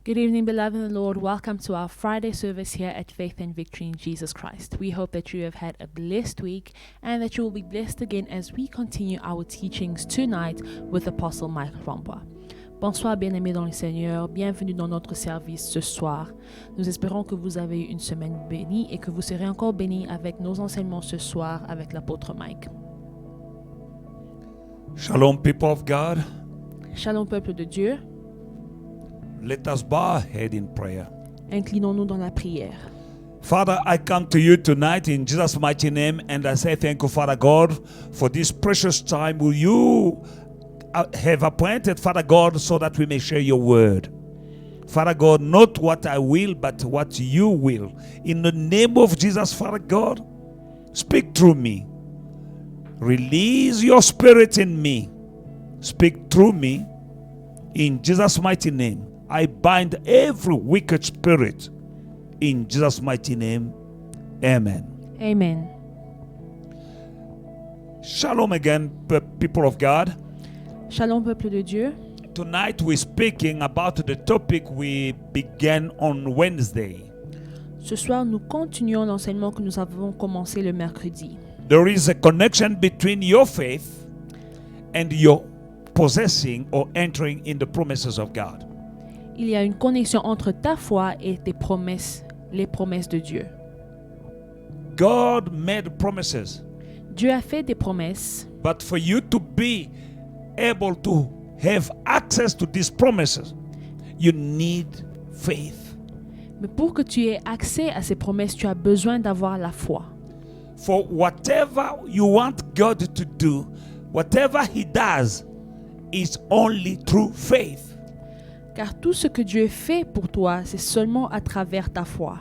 Good evening, beloved in the Lord. Welcome to our Friday service here at Faith and Victory in Jesus Christ. We hope that you have had a blessed week and that you will be blessed again as we continue our teachings tonight with Apostle Mike Rombois. Bonsoir, bien-aimés dans le Seigneur. Bienvenue dans notre service ce soir. Nous espérons que vous avez eu une semaine bénie et que vous serez encore bénis avec nos enseignements ce soir avec l'apôtre Mike. Shalom, people of God. Shalom, peuple de Dieu. Let us bow our head in prayer. Inclinons-nous dans la prière. Father, I come to you tonight in Jesus' mighty name, and I say thank you, Father God, for this precious time will you have appointed, Father God, so that we may share your word. Father God, not what I will, but what you will. In the name of Jesus, Father God, speak through me. Release your spirit in me. Speak through me. In Jesus' mighty name, I bind every wicked spirit. In Jesus' mighty name, amen. Amen. Shalom again, people of God. Shalom, peuple de Dieu. Tonight we're speaking about the topic we began on Wednesday. Ce soir, nous continuons l'enseignement que nous avons commencé le mercredi. There is a connection between your faith and your possessing or entering in the promises of God. Il y a une connexion entre ta foi et tes promesses, les promesses de Dieu. God made promises, Dieu a fait des promesses, but for you to be able to have access to these promises, you need faith. mais pour que tu aies accès à ces promesses, tu as besoin d'avoir la foi. For whatever you want God to do, whatever He does, is only through faith. Car tout ce que Dieu fait pour toi, c'est seulement à travers ta foi.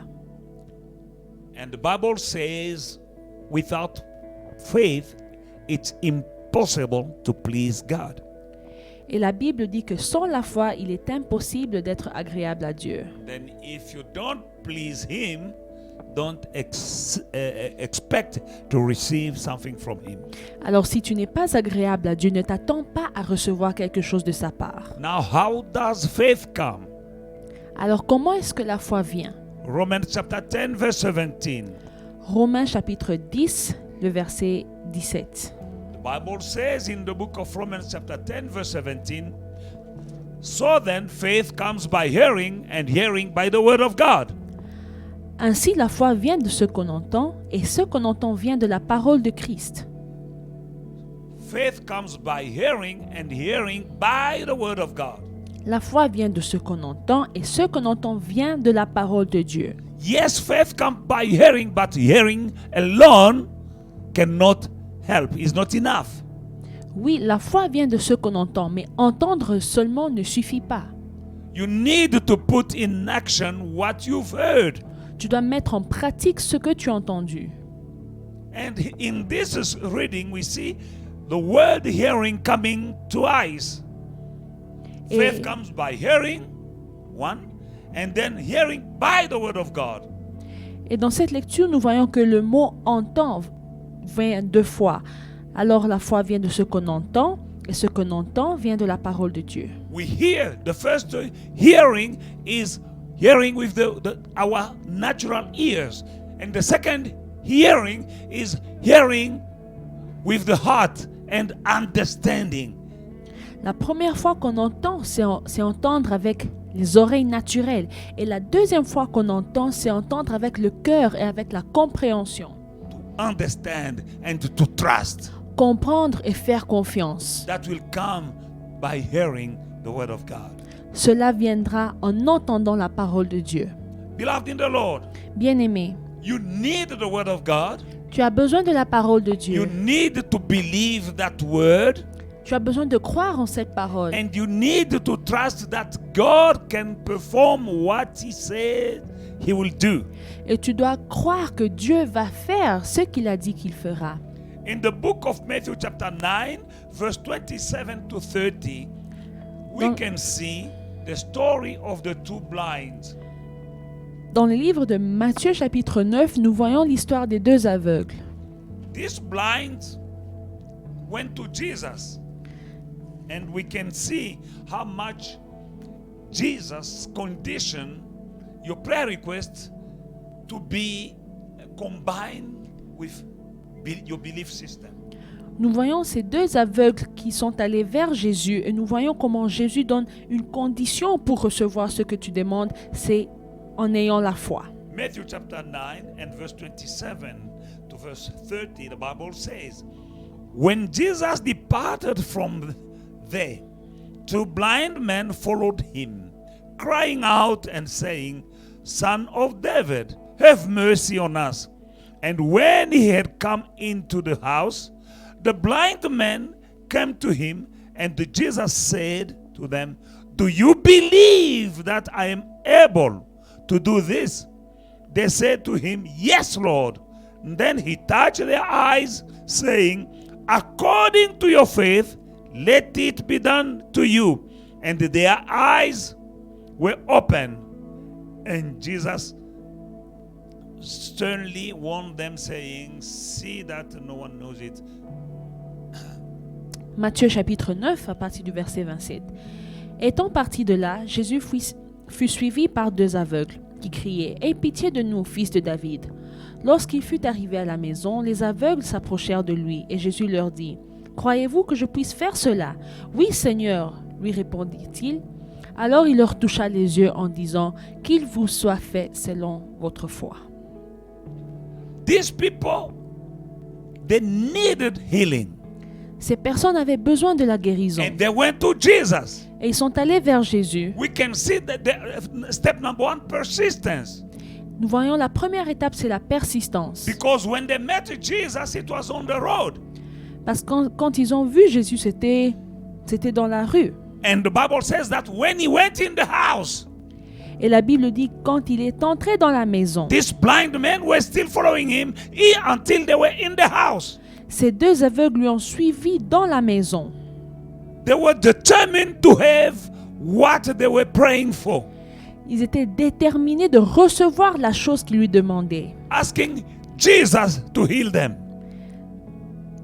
And the Bible says, without faith, it's impossible to please God. Et la Bible dit que sans la foi, il est impossible d'être agréable à Dieu. Then if you don't please Him, don't expect to receive something from Him. Alors si tu n'es pas agréable à Dieu, ne t'attends pas à recevoir quelque chose de sa part. Now, how does faith come? Alors comment est-ce que la foi vient? Romans chapter 10, verse 17. Romains chapitre 10, le verset 17. The Bible says in the book of Romans chapter 10, verse 17, so then faith comes by hearing, and hearing by the word of God. Ainsi la foi vient de ce qu'on entend, et ce qu'on entend vient de la parole de Christ. Faith comes by hearing, and hearing by the word of God. La foi vient de ce qu'on entend, et ce qu'on entend vient de la parole de Dieu. Yes, faith comes by hearing, but hearing alone cannot help, is not enough. Oui, la foi vient de ce qu'on entend, mais entendre seulement ne suffit pas. You need to put in action what you've heard. Tu dois mettre en pratique ce que tu as entendu. And in this reading, we see the word hearing coming twice. Faith comes by hearing, one, and then hearing by the word of God. Et dans cette lecture, nous voyons que le mot « entend » vient deux fois. Alors la foi vient de ce qu'on entend, et ce qu'on entend vient de la parole de Dieu. We hear. The first hearing is hearing with our natural ears. And the second hearing is hearing with the heart and understanding. La première fois qu'on entend, c'est entendre avec les oreilles naturelles. Et la deuxième fois qu'on entend, c'est entendre avec le cœur et avec la compréhension. To understand and to trust. Comprendre et faire confiance. That will come by hearing the word of God. Cela viendra en entendant la parole de Dieu. Beloved in the Lord, Bien-aimé, you need the word of God. tu as besoin de la parole de You Dieu. need to believe that word. Tu as besoin de croire en cette parole. And you need to trust that God can perform what He said He will do. Et tu dois croire que Dieu va faire ce qu'il a dit qu'il fera. In the book of Matthew chapter 9, verse 27 to 30, we can see the story of the two blinds. Dans le livre de Matthieu chapitre 9, nous voyons l'histoire des deux aveugles. These blinds went to Jesus, and we can see how much Jesus conditioned your prayer request to be combined with your belief system. Nous voyons ces deux aveugles qui sont allés vers Jésus et nous voyons comment Jésus donne une condition pour recevoir ce que tu demandes, c'est en ayant la foi. Matthew chapter 9 and verse 27 to verse 30, the Bible says, when Jesus departed from there, 2 blind men followed him, crying out and saying, Son of David, have mercy on us. And when he had come into the house, the blind men came to him, and Jesus said to them, Do you believe that I am able to do this? They said to him, Yes, Lord. And then he touched their eyes, saying, According to your faith, let it be done to you. And their eyes were open, and Jesus sternly warned them, saying, See that no one knows it. Matthieu chapitre 9 à partir du verset 27. Étant parti de là, Jésus fut suivi par 2 aveugles qui criaient « Aie pitié de nous, fils de David !» Lorsqu'il fut arrivé à la maison, les aveugles s'approchèrent de lui et Jésus leur dit « Croyez-vous que je puisse faire cela ?»« Oui, Seigneur, lui répondit-il. Alors il leur toucha les yeux en disant « Qu'il vous soit fait selon votre foi. » These people, they needed healing. Ces personnes avaient besoin de la guérison. And they went to Jesus. Et ils sont allés vers Jésus. We can see that step number 1, persistence. Nous voyons la première étape, c'est la persistance. Because when they met Jesus, it was on the road. Parce que quand ils ont vu Jésus, c'était dans la rue. And the Bible says that when he went in the house, et la Bible dit quand il est entré dans la maison, these blind men were still following him until they were in the house. Ces 2 aveugles lui ont suivi dans la maison. They were determined to have what they were praying for. Ils étaient déterminés de recevoir la chose qu'il lui demandait. Asking Jesus to heal them.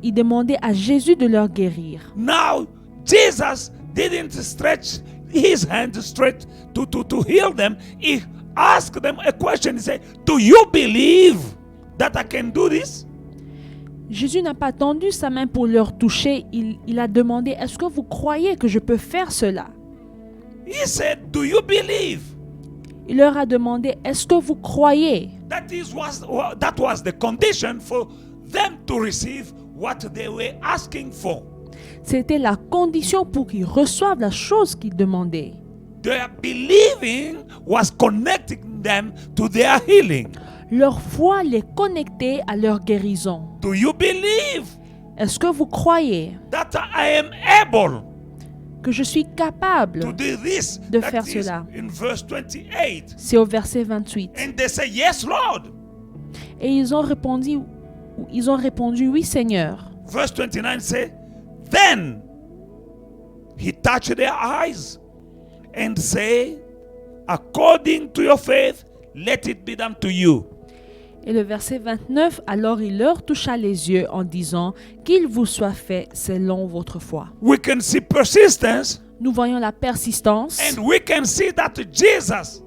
Ils demandaient à Jésus de leur guérir. Now, Jesus didn't stretch his hand straight to heal them. He asked them a question. He said, Do you believe that I can do this? Jésus n'a pas tendu sa main pour leur toucher. Il a demandé, est-ce que vous croyez que je peux faire cela? He said, Do you believe? Il leur a demandé, est-ce que vous croyez? That was the condition for them to receive what they were asking for. C'était la condition pour qu'ils reçoivent la chose qu'ils demandaient. Their believing was connecting them to their healing. Leur foi les connectait à leur guérison. Do you believe? Est-ce que vous croyez that I am able que je suis capable to do this? de That faire is cela? in verse 28. C'est au verset 28. And they say, Yes, Lord. Et ils ont répondu, oui, Seigneur. Verse 29 says, Then he touched their eyes and say, According to your faith, let it be done to you. Et le verset 29, alors il leur toucha les yeux en disant, qu'il vous soit fait selon votre foi. We can see persistence. Nous voyons la persistance. And we can see that Jesus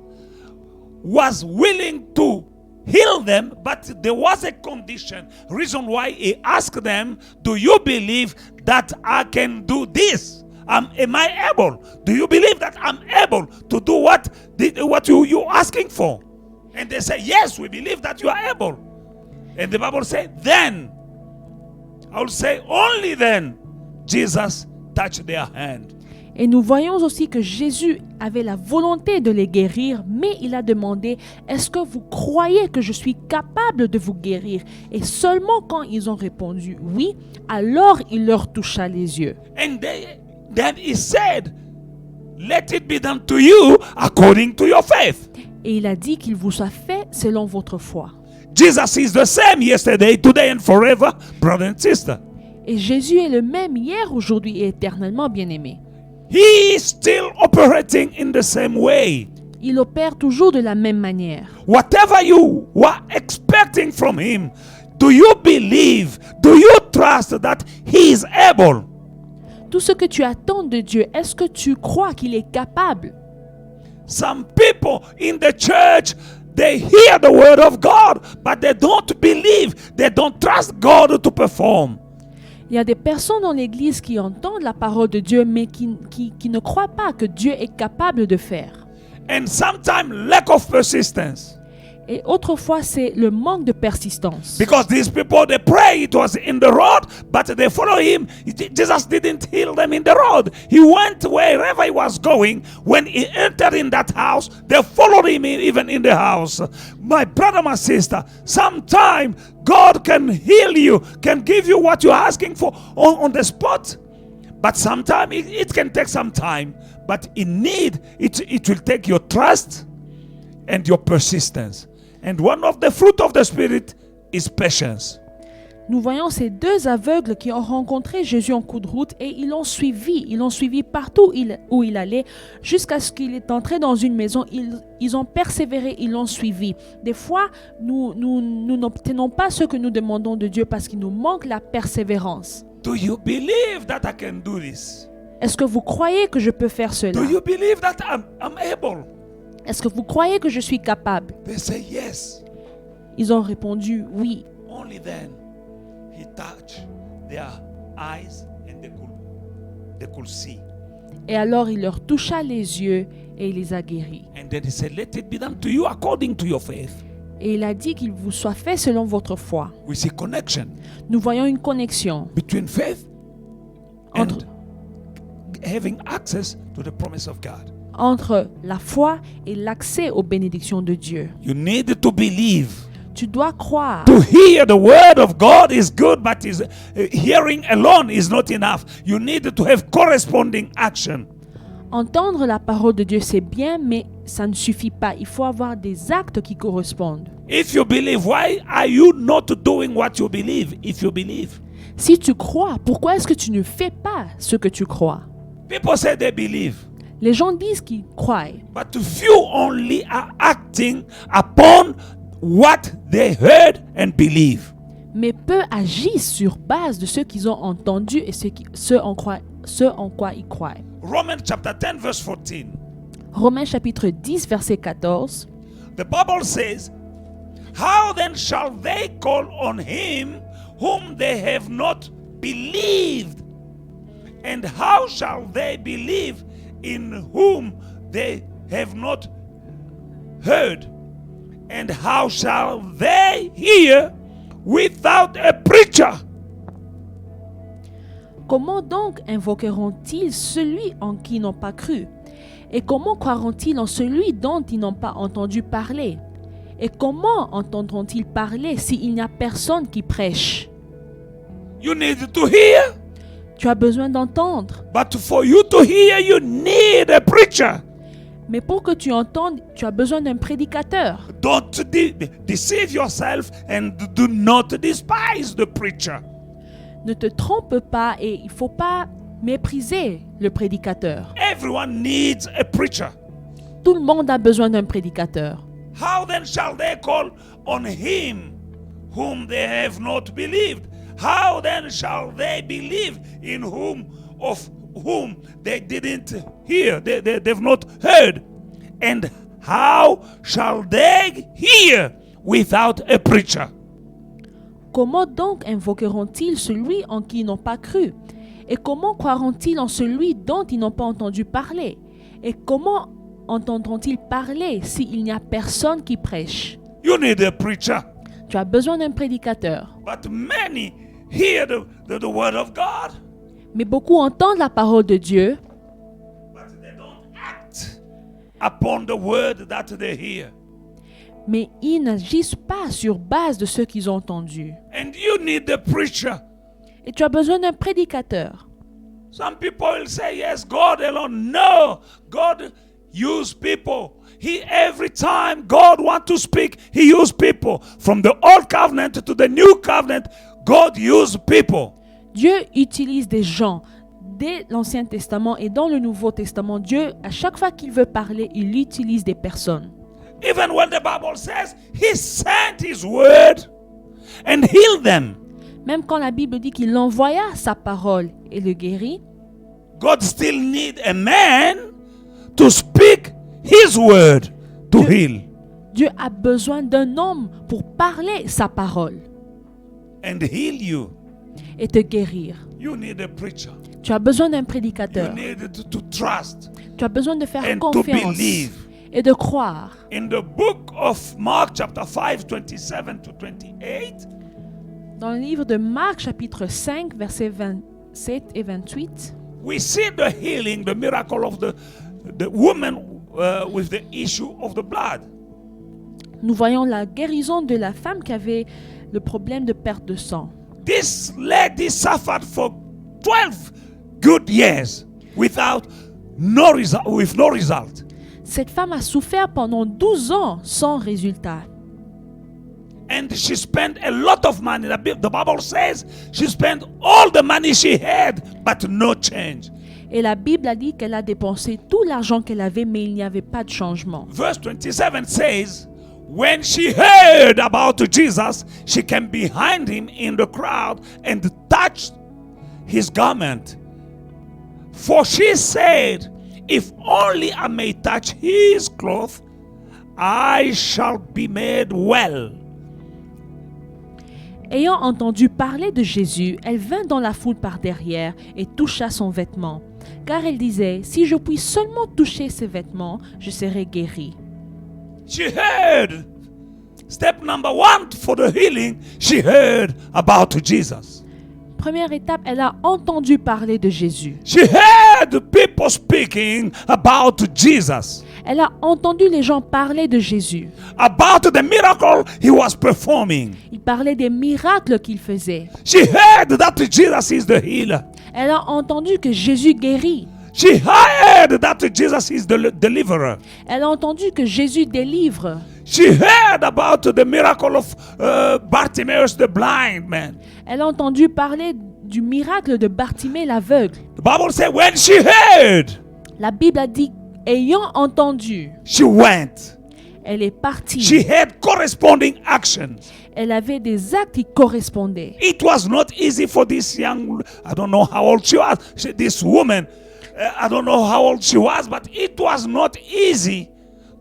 was willing to heal them, but there was a condition. Reason why he asked them, Do you believe that I can do this? Am I able? Do you believe that I'm able to do what you're asking for? And they say, Yes, we believe that you are able. And the Bible says, Then, I will say, only then, Jesus touched their hand. Et nous voyons aussi que Jésus avait la volonté de les guérir, mais il a demandé, est-ce que vous croyez que je suis capable de vous guérir? Et seulement quand ils ont répondu oui, alors il leur toucha les yeux. And then he said, Let it be done to you according to your faith. Et il a dit qu'il vous soit fait selon votre foi. Jesus is the same yesterday, today and forever, brother and sister. Et Jésus est le même hier, aujourd'hui et éternellement, bien-aimé. He is still operating in the same way. Il opère toujours de la même manière. Whatever you were expecting from him, do you believe, do you trust that he is able? Tout ce que tu attends de Dieu, est-ce que tu crois qu'il est capable? some people in the church, they hear the word of God, but they don't believe, they don't trust God to perform. Il y a des personnes dans l'église qui entendent la parole de Dieu, mais qui ne croient pas que Dieu est capable de faire. And sometimes lack of persistence. Et autrefois, c'est le manque de persistance. Because these people, they pray, it was in the road, but they follow him. Jesus didn't heal them in the road. He went wherever he was going. When he entered in that house, they followed him even in the house. My brother, my sister, sometimes God can heal you, can give you what you're asking for on the spot. But sometimes it can take some time. But in need, it will take your trust and your persistence. And one of the fruit of the Spirit is patience. Nous voyons ces deux aveugles qui ont rencontré Jésus en cours de route et ils l'ont suivi partout où il allait jusqu'à ce qu'il est entré dans une maison. Ils ont persévéré, ils l'ont suivi. Des fois, nous n'obtenons pas ce que nous demandons de Dieu parce qu'il nous manque la persévérance. Do you believe that I can do this? Est-ce que vous croyez que je peux faire cela? Do you believe that I'm able? Est-ce que vous croyez que je suis capable? They say yes. Ils ont répondu oui. Only then he touched their eyes and they could see. Et alors il leur toucha les yeux et il les a guéris. And then he said, let it be done to you according to your faith. Et il a dit qu'il vous soit fait selon votre foi. We see connection Nous voyons une connexion between faith entre, and having access to the promise of God. entre la foi et l'accès aux bénédictions de Dieu. You need to believe. Tu dois croire. To hear the word of God is good, but hearing alone is not enough. You need to have corresponding action. Entendre la parole de Dieu, c'est bien, mais ça ne suffit pas. Il faut avoir des actes qui correspondent. If you believe, why are you not doing what you believe? If you believe. Si tu crois, pourquoi est-ce que tu ne fais pas ce que tu crois? People say they believe. Les gens disent qu'ils croient, But few only are acting upon what they heard and believe. mais peu agissent sur base de ce qu'ils ont entendu et ce en quoi ils croient. Romans chapter 10 verse 14. Romains chapitre 10 verset 14. The Bible says, how then shall they call on him whom they have not believed? And how shall they believe in whom they have not heard? And how shall they hear without a preacher? Comment donc invoqueront-ils celui en qui ils n'ont pas cru? Et comment croiront-ils en celui dont ils n'ont pas entendu parler? Et comment entendront-ils parler s'il n'y a personne qui prêche? You need to hear. Tu as besoin d'entendre. But for you to hear, you need a preacher. Mais pour que tu entendes, tu as besoin d'un prédicateur. Don't deceive yourself and do not despise the preacher. Ne te trompe pas et il ne faut pas mépriser le prédicateur. Everyone needs a preacher. Tout le monde a besoin d'un prédicateur. How then shall they call on him whom they have not believed? How then shall they believe in whom they didn't hear, they've not heard? And how shall they hear without a preacher? Comment donc invoqueront-ils celui en qui ils n'ont pas cru? Et comment croiront-ils en celui dont ils n'ont pas entendu parler? Et comment entendront-ils parler s'il n'y a personne qui prêche? You need a preacher. Tu as besoin d'un prédicateur. But many hear the word of God. Mais beaucoup entendent la parole de Dieu, But they don't act upon the word that they hear. mais ils n'agissent pas sur base de ce qu'ils ont entendu. And you need a preacher. Et tu as besoin d'un prédicateur. Some people will say, yes, God alone. No, God use people. Every time God wants to speak, He use people. From the old covenant to the new covenant, God use people. Dieu utilise des gens. Dès l'Ancien Testament et dans le Nouveau Testament, Dieu, à chaque fois qu'il veut parler, il utilise des personnes. Even when the Bible says He sent His word and healed them, Même quand la Bible dit qu'il envoya sa parole et le guérit, God still need a man to speak His word to heal Dieu a besoin d'un homme pour parler sa parole and heal you. et te guérir. You need a preacher. Tu as besoin d'un You prédicateur. need to trust Tu as besoin de faire and to confiance believe. et de croire. In the book of Mark, chapter 5, 27 to 28, Dans le livre de Marc, chapitre 5, versets 27 et 28, we see the healing, the miracle of the woman with the issue of the blood. nous voyons la guérison de la femme qui avait le problème de perte de sang. This lady suffered for 12 good years with no result. Cette femme a souffert pendant 12 ans sans résultat. And she spent a lot of money. The Bible says she spent all the money she had, but no change. Et la Bible a dit qu'elle a dépensé tout l'argent qu'elle avait, mais il n'y avait pas de changement. Verse 27 says, when she heard about Jesus, she came behind him in the crowd and touched his garment. For she said, if only I may touch his cloth, I shall be made well. Ayant entendu parler de Jésus, elle vint dans la foule par derrière et toucha son vêtement. Car elle disait, si je puis seulement toucher ses vêtements, je serai guérie. She heard. Step number 1 for the healing, she heard about Jesus. Première étape, elle a entendu parler de Jésus. She heard people speaking about Jesus, Elle a entendu les gens parler de Jésus. about the miracle he was performing. Il parlait des miracles qu'il faisait. She heard that Jesus is the healer. Elle a entendu que Jésus guérit. She heard that Jesus is the deliverer. Elle a entendu que Jésus délivre. She heard about the miracle of Bartimaeus, the blind man. Elle a entendu parler du miracle de Bartimée l'aveugle. The Bible says when she heard, La Bible a dit, ayant entendu, she went. elle est partie. She had corresponding actions. Elle avait des actes qui correspondaient. It was not easy for this young, I don't know how old she was, this woman, I don't know how old she was, but it was not easy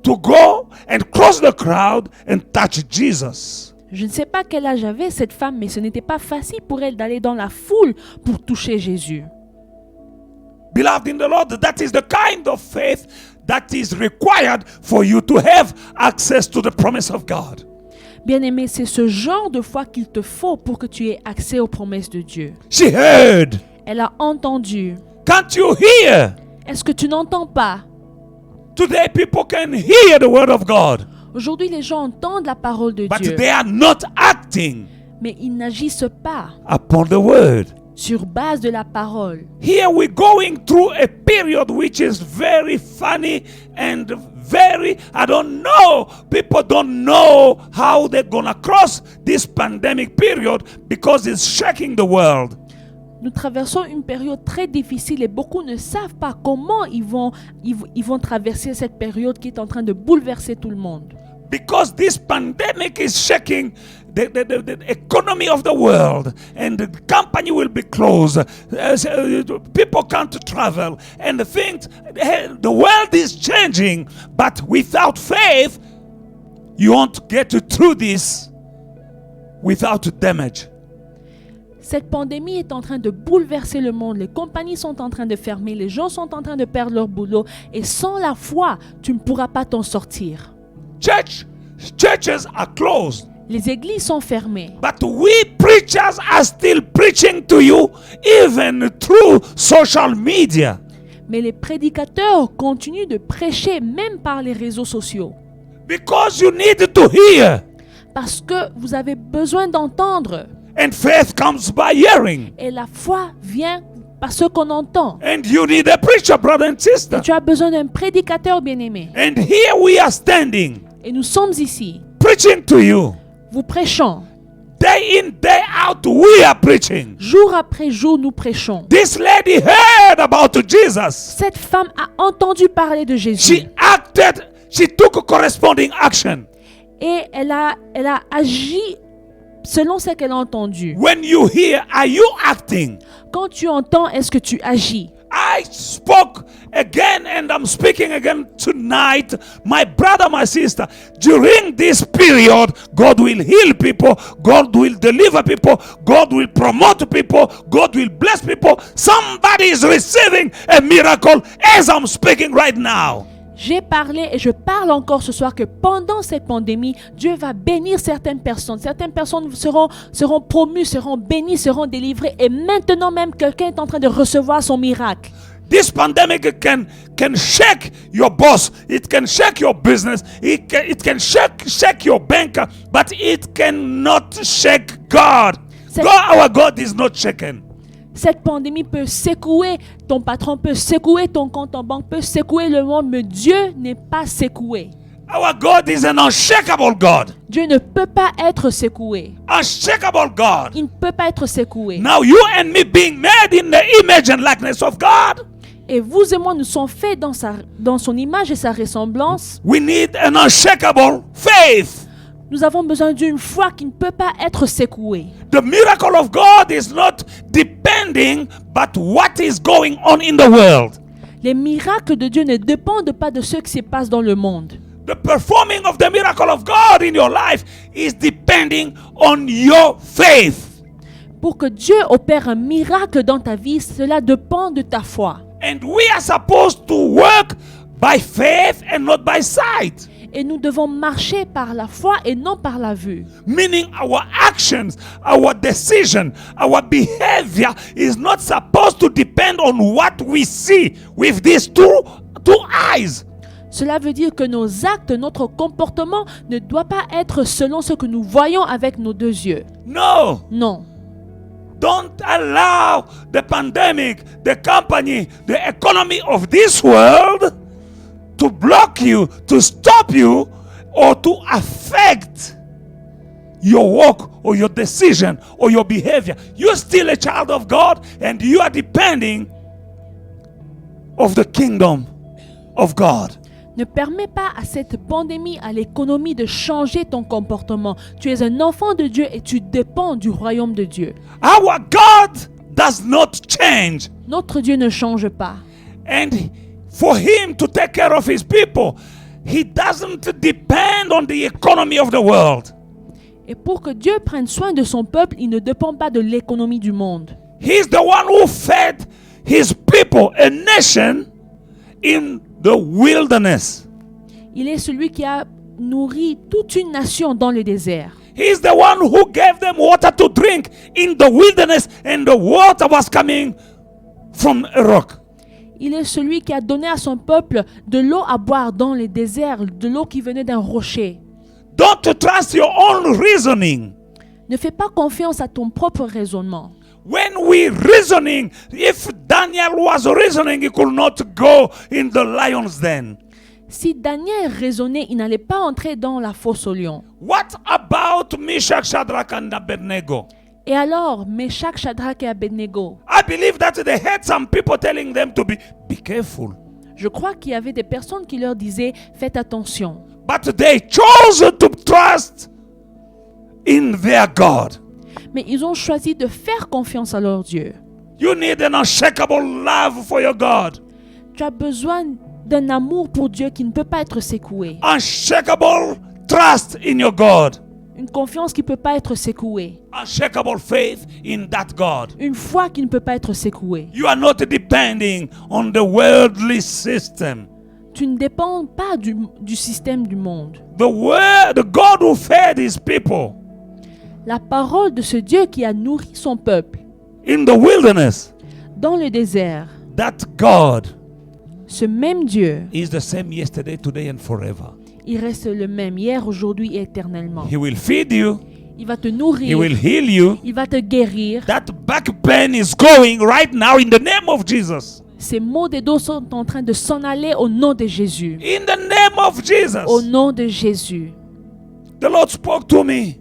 to go and cross the crowd and touch Jesus. Je ne sais pas quel âge avait cette femme, mais ce n'était pas facile pour elle d'aller dans la foule pour toucher Jésus. Beloved in the Lord, that is the kind of faith that is required for you to have access to the promise of God. Bien-aimé, c'est ce genre de foi qu'il te faut pour que tu aies accès aux promesses de Dieu. She heard. Elle a entendu. Can't you hear? Est-ce que tu n'entends pas? Today people can hear the word of God, Aujourd'hui, les gens entendent la parole de but Dieu, they are not acting mais ils n'agissent pas upon the word. sur base de la parole. Here we're going through a period which is very funny and very, I don't know, people don't know how they're gonna cross this pandemic period because it's shaking the world. Nous traversons une période très difficile et beaucoup ne savent pas comment ils vont traverser cette période qui est en train de bouleverser tout le monde. Because this pandemic is shaking the economy of the world, and the company will be closed. People can't travel, and the world is changing. But without faith, you won't get through this without damage. Cette pandémie est en train de bouleverser le monde. Les compagnies sont en train de fermer. Les gens sont en train de perdre leur boulot. Et sans la foi, tu ne pourras pas t'en sortir. Churches are closed. Les églises sont fermées. But we preachers are still preaching to you even through social media. Mais les prédicateurs continuent de prêcher même par les réseaux sociaux. Because you need to hear. Parce que vous avez besoin d'entendre. And faith comes by hearing. Et la foi vient par ce qu'on entend. And you need a preacher, brother and sister. Et tu as besoin d'un prédicateur bien-aimé. And here we are standing, Et nous sommes ici. preaching to you. Vous prêchons. Day in, day out, we are preaching. Jour après jour, nous prêchons. This lady heard about Jesus. Cette femme a entendu parler de Jésus. She acted, she took a corresponding action. Et elle a agi selon ce qu'elle a entendu. When you hear, are you acting? Quand tu entends, est-ce que tu agis? I spoke again and I'm speaking again tonight, my brother, my sister, during this period, God will heal people, God will deliver people, God will promote people, God will bless people. Somebody is receiving a miracle as I'm speaking right now. J'ai parlé et je parle encore ce soir que pendant cette pandémie, Dieu va bénir certaines personnes. Certaines personnes seront promues, seront bénies, seront délivrées. Et maintenant même, quelqu'un est en train de recevoir son miracle. This pandemic can shake your boss, it can shake your business, it can shake your banker, but it cannot shake God. Our God is not shaken. Cette pandémie peut secouer ton patron, peut secouer ton compte en banque, peut secouer le monde, mais Dieu n'est pas secoué. Our God is an unshakable God. Dieu ne peut pas être secoué. Unshakable God. Il ne peut pas être secoué. Now you and me being made in the image and likeness of God. Et vous et moi, nous sommes faits dans son image et sa ressemblance. We need an unshakable faith. Nous avons besoin d'une foi qui ne peut pas être secouée. The miracle of God is not depending but what is going on in the world. Les miracles de Dieu ne dépendent pas de ce qui se passe dans le monde. The performing of the miracle of God in your life is depending on your faith. Pour que Dieu opère un miracle dans ta vie, cela dépend de ta foi. And we are supposed to work by faith and not by sight. Et nous devons marcher par la foi et non par la vue. Meaning our actions, our decision, our behavior is not supposed to depend on what we see with these two eyes. Cela veut dire que nos actes, notre comportement ne doit pas être selon ce que nous voyons avec nos deux yeux. No. Non. Don't allow the pandemic, the company, the economy of this world to block you, to stop you, or to affect your walk or your decision or your behavior. You're still a child of God and you are depending of the kingdom of God. Ne permets pas à cette pandémie, à l'économie de changer ton comportement. Tu es un enfant de Dieu et tu dépends du royaume de Dieu. Our God does not change. Notre Dieu ne change pas. And for him to take care of his people, he doesn't depend on the economy of the world. Et pour que Dieu prenne soin de son peuple, il ne dépend pas de l'économie du monde. He's the one who fed his people, a nation, in the wilderness. Il est celui qui a nourri toute une nation dans le désert. He's the one who gave them water to drink in the wilderness, and the water was coming from a rock. Il est celui qui a donné à son peuple de l'eau à boire dans le désert, de l'eau qui venait d'un rocher. Don't trust your own reasoning. Ne fais pas confiance à ton propre raisonnement. When we reasoning, if Daniel was reasoning, he could not go in the lion's den. Si Daniel raisonnait, il n'allait pas entrer dans la fosse aux lions. What about Meshach, Shadrach, and Abednego? Et alors, Meshach, Shadrach et Abednego, I believe that they had some people telling them to be careful. je crois qu'il y avait des personnes qui leur disaient « Faites attention ». But they chose to trust in their God. Mais ils ont choisi de faire confiance à leur Dieu. You need an unshakable love for your God. Tu as besoin d'un amour pour Dieu qui ne peut pas être secoué. Unshakable trust in your God. Une confiance qui ne peut pas être secouée. Unshakable faith in that God. Une foi qui ne peut pas être secouée. You are not depending on the worldly system. Tu ne dépends pas du système du monde. The God who fed his people La parole de ce Dieu qui a nourri son peuple in the wilderness, dans le désert, that God ce même Dieu, is the same yesterday, today, and forever. il reste le même hier, aujourd'hui et éternellement. He will feed you. Il va te He nourrir, will heal you. il va te guérir. That back pain is going right now in the name of Jesus. Ces maux de dos sont en train de s'en aller au nom de Jésus. In the name of Jesus. Au nom de Jésus. The Lord spoke to me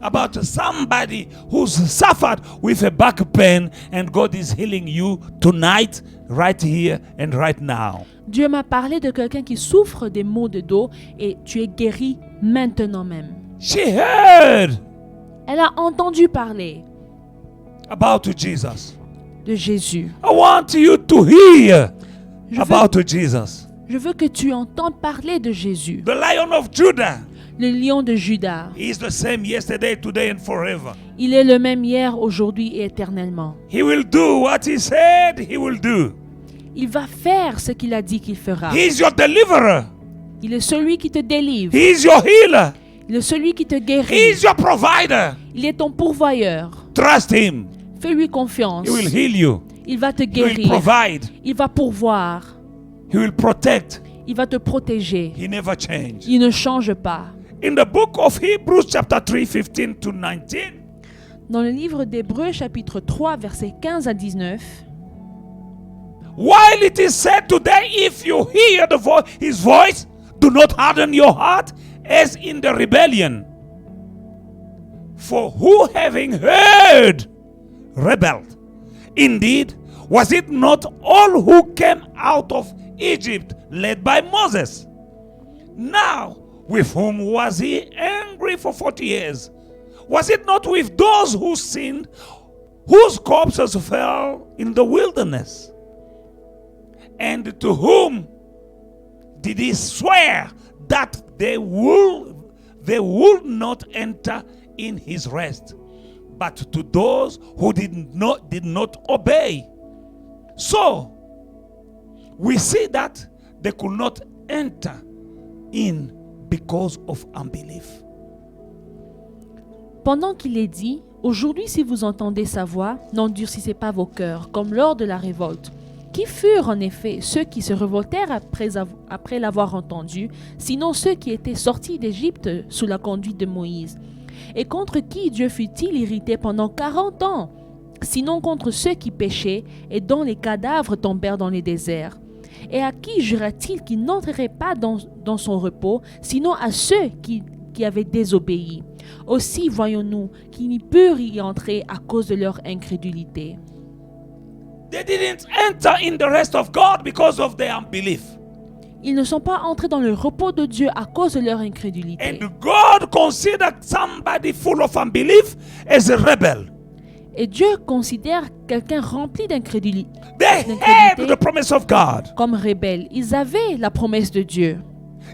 about somebody who's suffered with a back pain, and God is healing you tonight, right here and right now. Dieu m'a parlé de quelqu'un qui souffre des maux de dos et tu es guéri maintenant même. She heard Elle a entendu parler about Jesus. de Jésus. I want you to hear Je veux, about Jesus, je veux que tu entendes parler de Jésus, the Lion of Judah. le lion de Juda. He is the same yesterday, today, and forever. Il est le même hier, aujourd'hui et éternellement. He will do what he said he will do. Il va faire ce qu'il a dit qu'il fera. He is your deliverer. Il est celui qui te délivre. He is your healer. Il est celui qui te guérit. He is your provider. Il est ton pourvoyeur. Trust him. Fais-lui confiance. He will heal you. Il va te He will guérir. provide. Il va pourvoir. He will protect. Il va te protéger. He never changes. Il ne change pas. In the book of Hebrews chapter 3, 15 to 19, Dans le livre d'Hébreux, chapitre 3, versets 15 à 19, while it is said today, if you hear his voice, do not harden your heart as in the rebellion. For who having heard rebelled? Indeed, was it not all who came out of Egypt led by Moses? Now, with whom was he angry for 40 years? Was it not with those who sinned, whose corpses fell in the wilderness? And to whom did he swear that they would not enter in his rest, but to those who did not obey? So we see that they could not enter in because of unbelief. pendant qu'il est dit, aujourd'hui si vous entendez sa voix, n'endurcissez pas vos cœurs, comme lors de la révolte. Qui furent en effet ceux qui se révoltèrent après l'avoir entendu, sinon ceux qui étaient sortis d'Égypte sous la conduite de Moïse? Et contre qui Dieu fut-il irrité pendant 40 ans, sinon contre ceux qui péchaient et dont les cadavres tombèrent dans les déserts? Et à qui jura-t-il qu'il n'entrerait pas dans son repos, sinon à ceux qui avaient désobéi? Aussi voyons-nous qu'ils n'y purent y entrer à cause de leur incrédulité. They didn't enter in the rest of God because of their unbelief. Ils ne sont pas entrés dans le repos de Dieu à cause de leur incrédulité. And God considered somebody full of unbelief as a rebel. Et Dieu considère quelqu'un rempli d'incrédulité They had the promise of God. comme rebelle. Ils avaient la promesse de Dieu.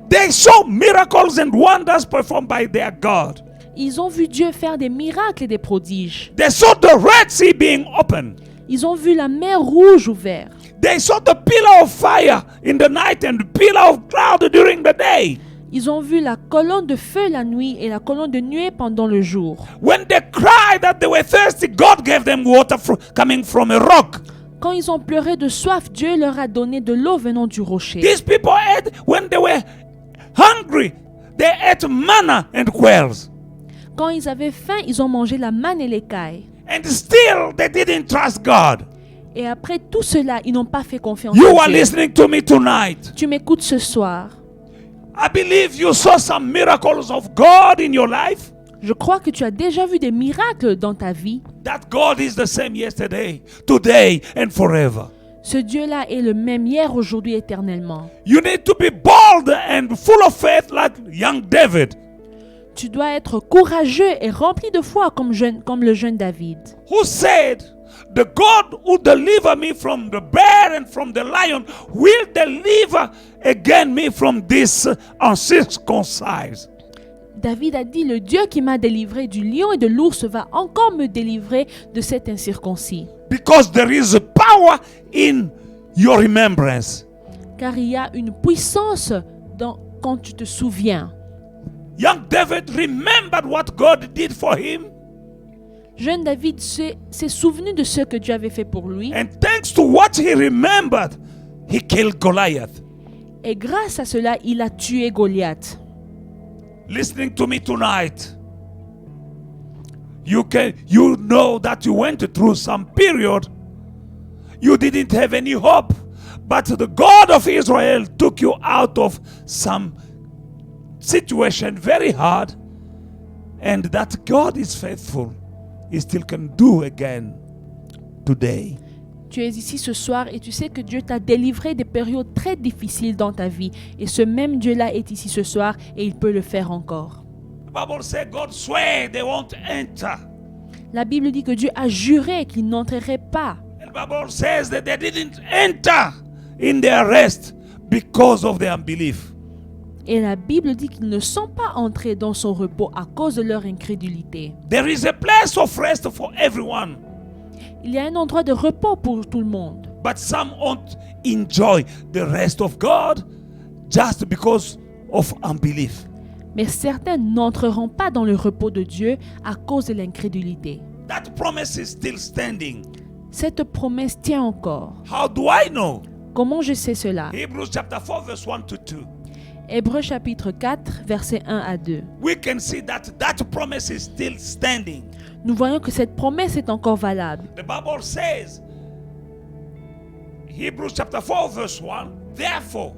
They saw miracles and wonders performed by their God. Ils ont vu Dieu faire des miracles et des prodiges. They saw the Red Sea being opened. Ils ont vu la mer rouge ouverte. They saw the pillar of fire in the night and the pillar of cloud during the day. Ils ont vu la colonne de feu la nuit et la colonne de nuée pendant le jour. When they cried that they were thirsty, God gave them water coming from a rock. Quand ils ont pleuré de soif, Dieu leur a donné de l'eau venant du rocher. These people ate when they were hungry. They ate manna and quails. Quand ils avaient faim, ils ont mangé la manne et l'écaille. And still they didn't trust God. Et après tout cela, ils n'ont pas fait confiance You à are Dieu. listening to me tonight. Tu m'écoutes ce soir. I believe you saw some miracles of God in your life. Je crois que tu as déjà vu des miracles dans ta vie. That God is the same yesterday, today, and forever. Ce Dieu-là est le même hier, aujourd'hui, éternellement. You need to be bold and full of faith like young David, Tu dois être courageux et rempli de foi comme le jeune David, who said, "The God who deliver me from the bear and from the lion will deliver again me from this uncircumcised." David a dit, le Dieu qui m'a délivré du lion et de l'ours va encore me délivrer de cet incirconcis. Because there is a power in your remembrance. Car il y a une puissance quand tu te souviens. Young David remembered what God did for him. Jeune David s'est souvenu de ce que Dieu avait fait pour lui. And thanks to what he remembered, he killed Goliath. Et grâce à cela, il a tué Goliath. Listening to me tonight, you know that you went through some period you didn't have any hope, but the God of Israel took you out of some situation very hard, and that God is faithful. He still can do again today. Tu es ici ce soir et tu sais que Dieu t'a délivré des périodes très difficiles dans ta vie. Et ce même Dieu-là est ici ce soir et il peut le faire encore. The Bible says God swear they won't enter. La Bible dit que Dieu a juré qu'il n'entrerait pas. And The Bible says that they didn't enter in their rest because of their unbelief. Et la Bible dit qu'ils ne sont pas entrés dans son repos à cause de leur incrédulité. There is a place of rest for everyone, Il y a un endroit de repos pour tout le monde. but some won't enjoy the rest of God just because of unbelief. Mais certains n'entreront pas dans le repos de Dieu à cause de l'incrédulité. That promise is still standing. Cette promesse tient encore. How do I know? Comment je sais cela? Hebrews chapter 4 verse 1 to 2. Hébreux chapitre 4, versets 1 à 2. We can see that that promise is still standing. Nous voyons que cette promesse est encore valable. The Bible says, Hebrews chapter 4 verse 1, therefore,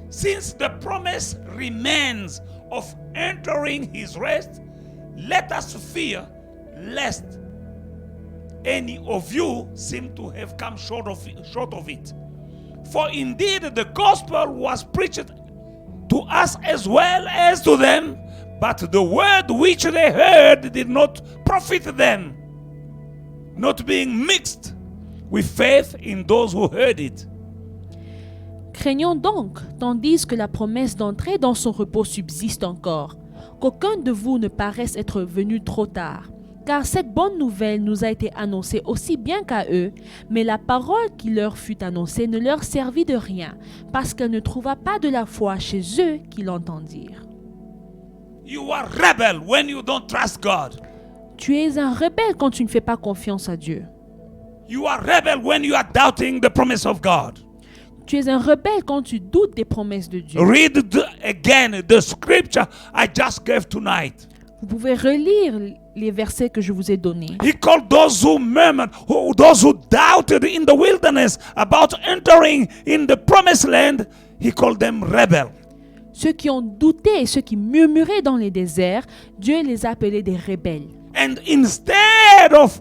since the promise remains of entering his rest, let us fear lest any of you seem to have come short of it. For indeed the gospel was preached to us as well as to them, but the word which they heard did not profit them, not being mixed with faith in those who heard it. Craignons donc, tandis que la promesse d'entrer dans son repos subsiste encore, qu'aucun de vous ne paraisse être venu trop tard. Car cette bonne nouvelle nous a été annoncée aussi bien qu'à eux, mais la parole qui leur fut annoncée ne leur servit de rien, parce qu'elle ne trouva pas de la foi chez eux qui l'entendirent. You are rebel when you don't trust God. Tu es un rebelle quand tu ne fais pas confiance à Dieu. You are rebel when you are doubting the promise of God. Tu es un rebelle quand tu doutes des promesses de Dieu. Read again the scripture I just gave tonight. Vous pouvez relire les versets que je vous ai donnés. He called those who murmured, those who doubted in the wilderness about entering in the promised land, he called them rebel. Ceux qui ont douté et ceux qui murmuraient dans les déserts, Dieu les a appelés des rebelles. And instead of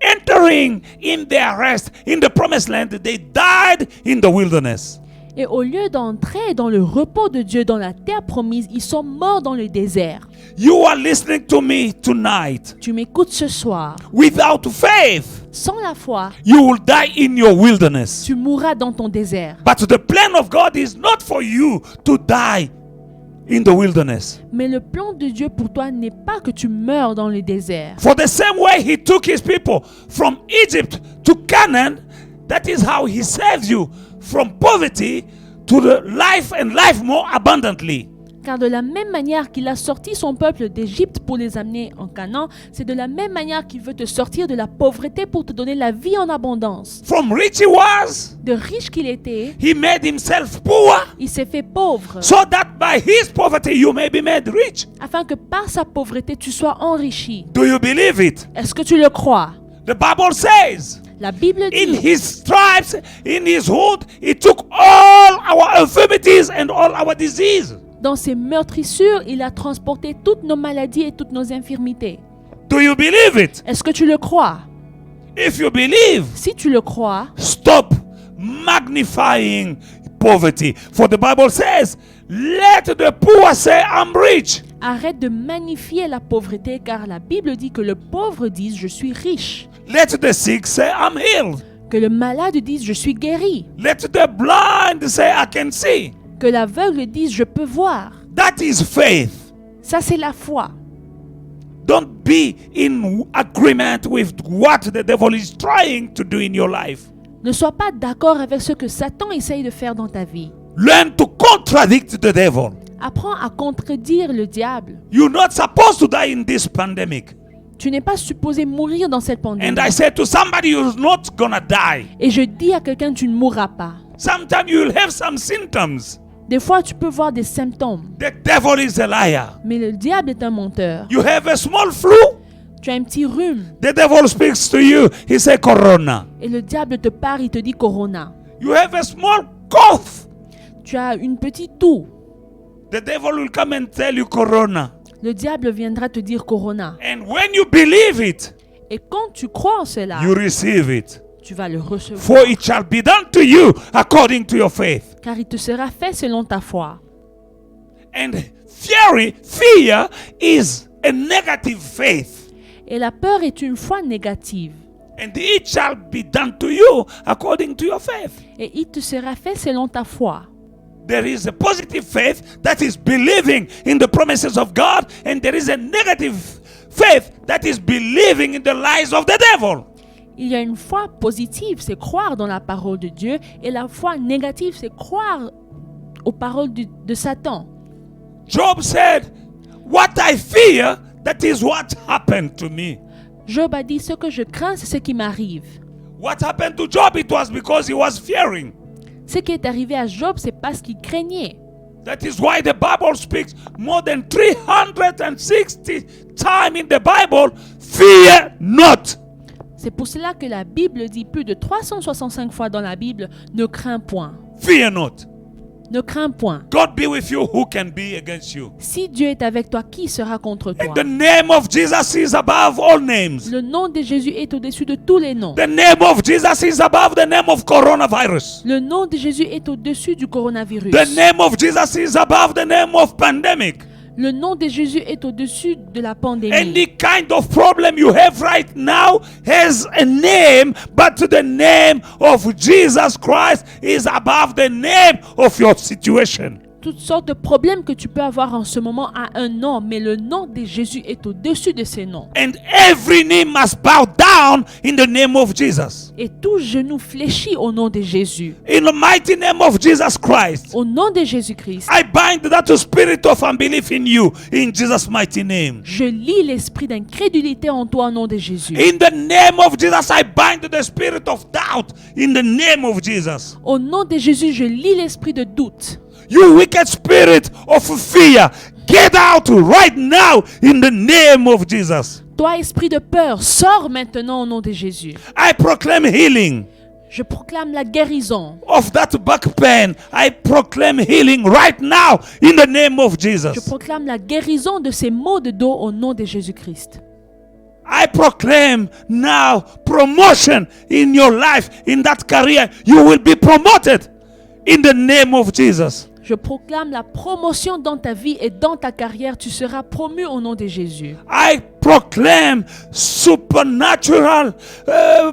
entering in their rest in the promised land, they died in the wilderness. Et au lieu d'entrer dans le repos de Dieu dans la terre promise, ils sont morts dans le désert. You are listening to me tonight. Tu m'écoutes ce soir. Without faith, Sans la foi, you will die in your wilderness. tu mourras dans ton désert. But the plan of God is not for you to die in the wilderness. Mais le plan de Dieu pour toi n'est pas que tu meurs dans le désert. For the same way he took his people from Egypt to Canaan, that is how he saves you from poverty to the life and life more abundantly. Car de la même manière qu'il a sorti son peuple d'Égypte pour les amener en Canaan, c'est de la même manière qu'il veut te sortir de la pauvreté pour te donner la vie en abondance. From rich he was, De riche qu'il était, he made himself poor, il s'est fait pauvre, so that by his poverty you may be made rich. afin que par sa pauvreté tu sois enrichi. Do you believe it? Est-ce que tu le crois? The Bible says, La Bible in dit, his stripes, in his wound, he took all our infirmities and all our disease. dans ses meurtrissures, il a transporté toutes nos maladies et toutes nos infirmités. Do you believe it? Est-ce que tu le crois? If you believe, Si tu le crois, stop magnifying poverty. For the Bible says, let the poor say, I'm rich. arrête de magnifier la pauvreté, car la Bible dit que le pauvre dise je suis riche, Let the sick say, I'm healed. que le malade dise je suis guéri, Let the blind say, I can see. que l'aveugle dise je peux voir. That is faith. Ça c'est la foi. Don't be in agreement with what the devil is trying to do in your life. Ne sois pas d'accord avec ce que Satan essaye de faire dans ta vie. Learn to contradict the devil. Apprends à contredire le diable. You're not supposed to die in this pandemic. Tu n'es pas supposé mourir dans cette pandémie. And I said to somebody, you're not gonna die. Et je dis à quelqu'un, tu ne mourras pas. Sometimes you'll have some symptoms. Des fois, tu peux voir des symptômes. The devil is a liar. Mais le diable est un menteur. You have a small flu. Tu as un petit rhume. The devil speaks to you. He says corona. Et le diable te parle, il te dit corona. You have a small cough. Tu as une petite toux. The devil will come and tell you corona. Le diable viendra te dire corona. And when you believe it, Et quand tu crois en cela, you receive it. tu vas le recevoir. For it shall be done to you according to your faith. Car il te sera fait selon ta foi. And fear is a negative faith. Et la peur est une foi négative. And it shall be done to you according to your faith. Et il te sera fait selon ta foi. There is a positive faith that is believing in the promises of God, and there is a negative faith that is believing in the lies of the devil. Il y a une foi positive, c'est croire dans la parole de Dieu, et la foi négative, c'est croire aux paroles de Satan. Job said, what I fear, that is what happened to me. Job a dit, ce que je crains, c'est ce qui m'arrive. What happened to Job? It was because he was fearing. Ce qui est arrivé à Job, c'est parce qu'il craignait. That is why the Bible speaks more than 360 times in the Bible, fear not. C'est pour cela que la Bible dit plus de 365 fois dans la Bible, ne crains point. Fear not. Ne crains point. God be with you, who can be against you? Si Dieu est avec toi, qui sera contre toi? And the name of Jesus is above all names. Le nom de Jésus est au-dessus de tous les noms. The name of Jesus is above the name of coronavirus. Le nom de Jésus est au-dessus du coronavirus. The name of Jesus is above the name of pandemic. Le nom de Jésus est au-dessus de la pandémie. Any kind of problem you have right now has a name, but the name of Jesus Christ is above the name of your situation. Toutes sortes de problèmes que tu peux avoir en ce moment a un nom, mais le nom de Jésus est au-dessus de ces noms. And every knee must bow down in the name of Jesus. Et tout genou fléchit au nom de Jésus. In the mighty name of Jesus Christ, Au nom de Jésus-Christ, I bind that spirit of unbelief in you in Jesus' mighty name. je lie l'esprit d'incrédulité en toi au nom de Jésus. In the name of Jesus, I bind the spirit of doubt in the name of Jesus. Au nom de Jésus, je lie l'esprit de doute. You wicked spirit of fear, get out right now in the name of Jesus. Toi, esprit de peur, sors maintenant au nom de Jésus. I proclaim healing Je proclame la guérison. of that back pain. I proclaim healing right now in the name of Je Jesus. proclame la guérison de ces maux de dos au nom de Jésus-Christ. I proclaim now promotion in your life, in that career. You will be promoted in the name of Jesus. Je proclame la promotion dans ta vie et dans ta carrière. Tu seras promu au nom de Jésus. I proclaim supernatural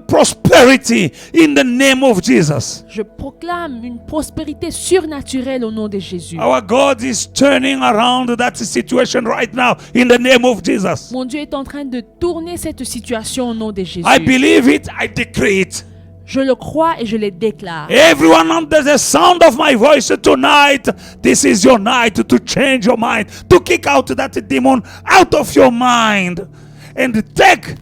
prosperity in the name of Jesus. Je proclame une prospérité surnaturelle au nom de Jésus. Our God is turning around that situation right now in the name of Jesus. Mon Dieu est en train de tourner cette situation au nom de Jésus. I believe it, I decree it. Je le crois et je le déclare. Everyone under the sound of my voice tonight, this is your night to change your mind, to kick out that demon out of your mind and take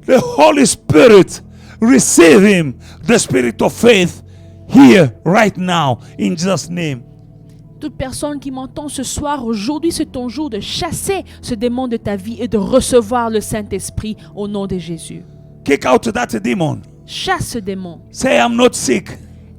the Holy Spirit, receive him, the spirit of faith here right now in Jesus' name. Toute personne qui m'entend ce soir, aujourd'hui c'est ton jour de chasser ce démon de ta vie et de recevoir le Saint-Esprit au nom de Jésus. Kick out that demon. Chasse ce démon. Say, I'm not sick.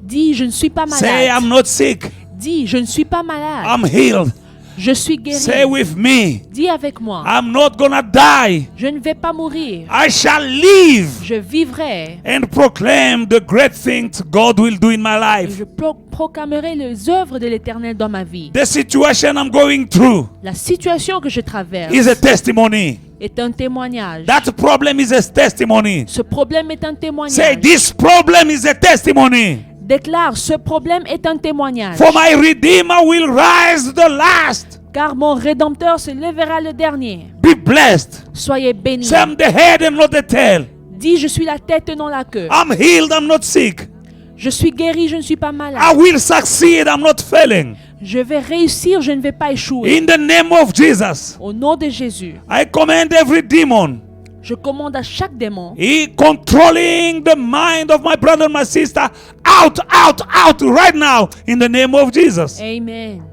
Dis, je ne suis pas Say, I'm malade. not sick. Dis, je ne suis pas malade. I'm healed. Je suis guéri. Say with me, Dis avec moi. I'm not gonna die. Je ne vais pas mourir. I shall live Je vivrai. and proclaim the great things God will do in my Et life. je proclamerai les œuvres de l'Éternel dans ma vie. The situation I'm going through La situation que je traverse is a testimony. est un témoignage. That problem is a testimony. Ce problème est un Say, témoignage. this problem is a testimony. Déclare, ce problème est un témoignage. For my Redeemer will rise the last. Car mon Rédempteur se lèvera le dernier. Be blessed. Soyez bénis. Say, I'm the head and not the tail. Dis, je suis la tête et non la queue. I'm healed, I'm not sick. Je suis guéri, je ne suis pas malade. I will succeed, I'm not failing. Je vais réussir, je ne vais pas échouer. In the name of Jesus, Au nom de Jésus, I command every demon je commande à chaque démon controlling the mind of my brother and my sister out, out, out right now in the name of Jesus. Amen.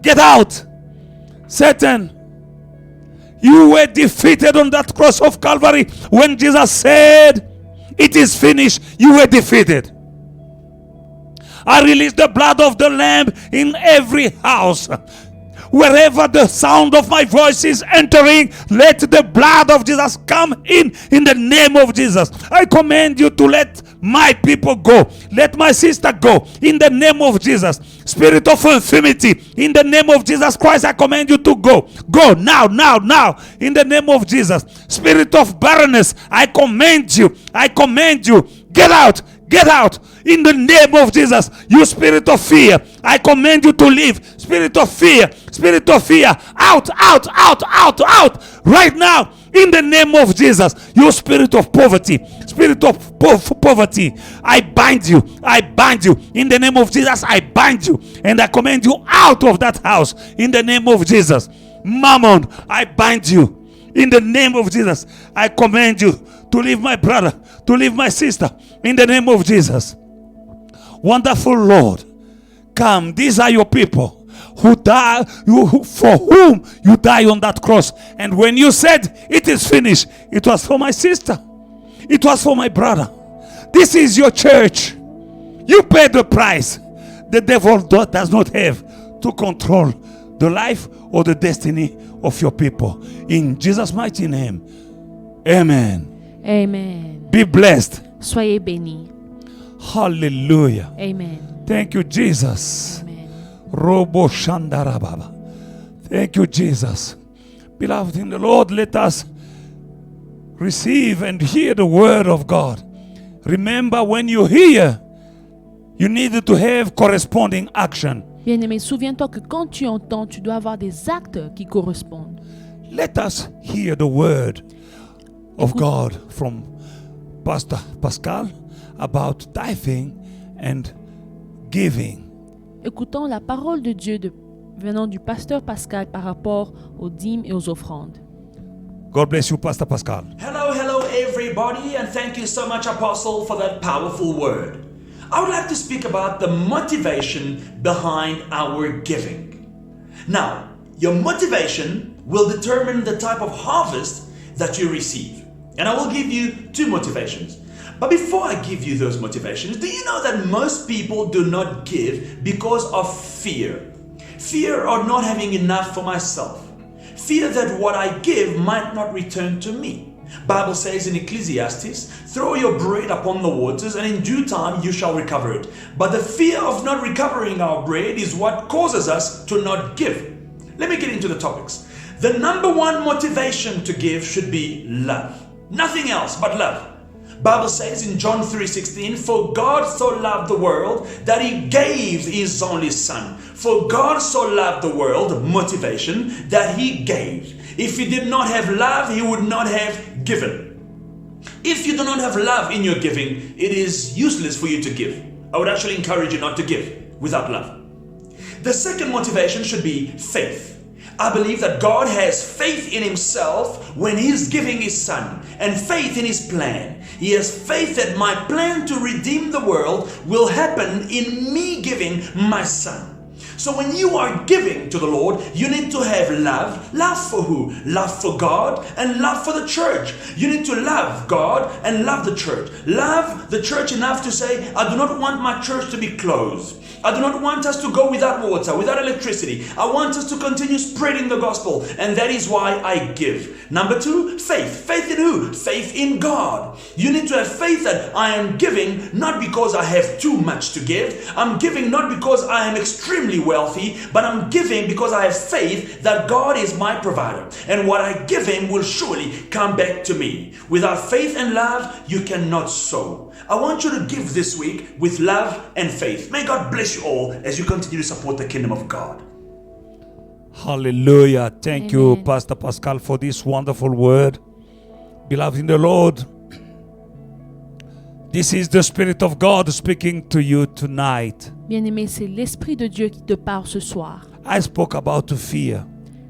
Get out. Satan, you were defeated on that cross of Calvary when Jesus said, it is finished. You were defeated. I release the blood of the Lamb in every house. wherever the sound of my voice is entering, let the blood of Jesus come in the name of Jesus. I command you to let my people go. Let my sister go in the name of Jesus. Spirit of infirmity, in the name of Jesus Christ, I command you to go. Go now, now, now, in the name of Jesus. Spirit of barrenness, I command you. I command you. Get out. Get out in the name of Jesus. You spirit of fear, I command you to leave. Spirit of fear, out, out, out, out, out right now in the name of Jesus. You spirit of poverty, poverty, I bind you. I bind you in the name of Jesus. I bind you and I command you out of that house in the name of Jesus. Mammon, I bind you in the name of Jesus. I command you to leave my brother, to leave my sister in the name of Jesus. Wonderful Lord, come. These are your people who die, for whom you die on that cross. And when you said it is finished, it was for my sister, it was for my brother. This is your church. You paid the price. The devil does not have to control the life or the destiny of your people. In Jesus' mighty name, amen. Amen. Be blessed. Soyez bénis. Hallelujah. Amen. Thank you, Jesus. Amen. Robo Shandarababa. Thank you, Jesus. Beloved in the Lord, let us receive and hear the word of God. Remember, when you hear, you need to have corresponding action. Bien-aimé, souviens-toi que quand tu entends, tu dois avoir des actes qui correspondent. Let us hear the word of God from Pastor Pascal about tithing and giving. Écoutons la parole de Dieu venant du pasteur Pascal par rapport aux dîmes et aux offrandes. God bless you, Pastor Pascal. Hello everybody, and thank you so much, Apostle, for that powerful word. I would like to speak about the motivation behind our giving. Now, your motivation will determine the type of harvest that you receive. And I will give you two motivations. But before I give you those motivations, do you know that most people do not give because of fear? Fear of not having enough for myself. Fear that what I give might not return to me. Bible says in Ecclesiastes, throw your bread upon the waters and in due time you shall recover it. But the fear of not recovering our bread is what causes us to not give. Let me get into the topics. The number one motivation to give should be love. Nothing else but love. Bible says in John 3:16, for God so loved the world that he gave his only son. For God so loved the world, motivation, that he gave. If he did not have love, he would not have given. If you do not have love in your giving, it is useless for you to give. I would actually encourage you not to give without love. The second motivation should be faith. I believe that God has faith in himself when he's giving his son, and faith in his plan. He has faith that my plan to redeem the world will happen in me giving my son. So when you are giving to the Lord, you need to have love. Love for who? Love for God and love for the church. You need to love God and love the church. Love the church enough to say, I do not want my church to be closed. I do not want us to go without water, without electricity. I want us to continue spreading the gospel, and that is why I give. Number two, faith. Faith in who? Faith in God. You need to have faith that I am giving not because I have too much to give. I'm giving not because I am extremely wealthy, but I'm giving because I have faith that God is my provider, and what I give him will surely come back to me. Without faith and love, you cannot sow. I want you to give this week with love and faith. May God bless you all as you continue to support the kingdom of God. Hallelujah. Thank you, Amen. Pastor Pascal, for this wonderful word. Beloved in the Lord, this is the Spirit of God speaking to you tonight. Bien-aimé, c'est l'Esprit de Dieu qui te parle ce soir. I spoke about fear,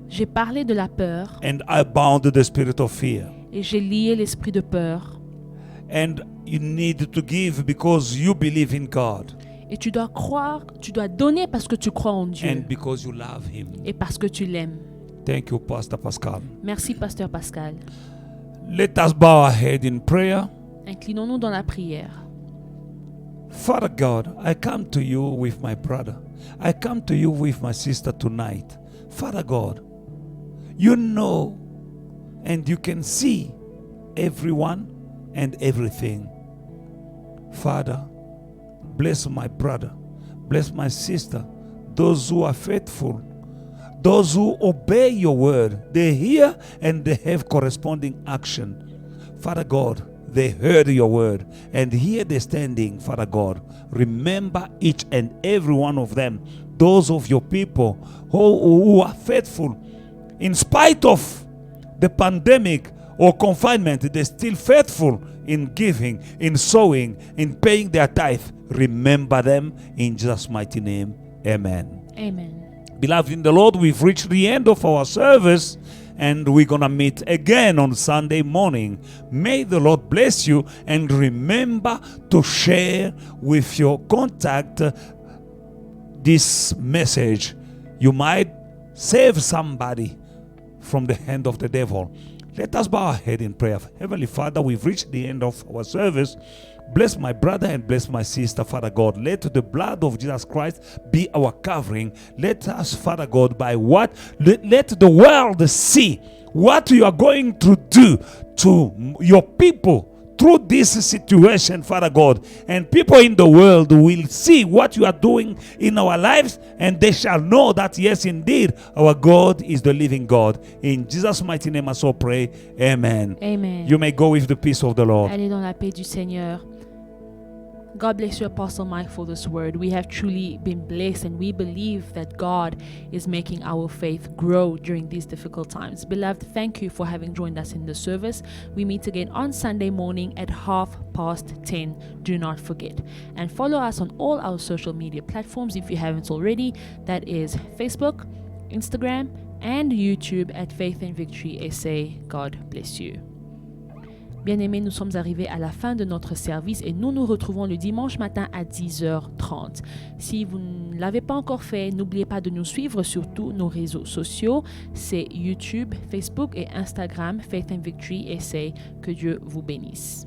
J'ai parlé de la peur and I bound the spirit of fear. et j'ai lié l'esprit de peur. And you need to give because you believe in God Et tu dois croire, tu dois donner parce que tu crois en Dieu and because you love Him. et parce que tu l'aimes. Thank you, Pastor Pascal. Merci, pasteur Pascal. Let us bow our head in prayer. Inclinons-nous dans la prière. Father God, I come to you with my brother. I come to you with my sister tonight. Father God, you know and you can see everyone and everything. Father, bless my brother, bless my sister, those who are faithful, those who obey your word. They hear and they have corresponding action. Father God, they heard your word and here they're standing. Father God, remember each and every one of them, those of your people who are faithful in spite of the pandemic or confinement. They're still faithful in giving, in sowing, in paying their tithe. Remember them in Jesus' mighty name. Amen. Amen. Beloved in the Lord, we've reached the end of our service and we're gonna meet again on Sunday morning. May the Lord bless you, and remember to share with your contact this message. You might save somebody from the hand of the devil. Let us bow our head in prayer. Heavenly Father, we've reached the end of our service. Bless my brother and bless my sister, Father God. Let the blood of Jesus Christ be our covering. Let us, Father God, by what? Let the world see what you are going to do to your people through this situation, Father God. And people in the world will see what you are doing in our lives, and they shall know that, yes, indeed, our God is the living God. In Jesus' mighty name I so pray. Amen. Amen. You may go with the peace of the Lord. Allez dans la paix du Seigneur. God bless you, Apostle Mike, for this word. We have truly been blessed, and we believe that God is making our faith grow during these difficult times. Beloved, thank you for having joined us in the service. We meet again on Sunday morning at 10:30. Do not forget. And follow us on all our social media platforms if you haven't already. That is Facebook, Instagram, and YouTube at Faith and Victory SA. God bless you. Bien-aimés, nous sommes arrivés à la fin de notre service et nous nous retrouvons le dimanche matin à 10h30. Si vous ne l'avez pas encore fait, n'oubliez pas de nous suivre sur tous nos réseaux sociaux. C'est YouTube, Facebook et Instagram, Faith and Victory SA. Que Dieu vous bénisse.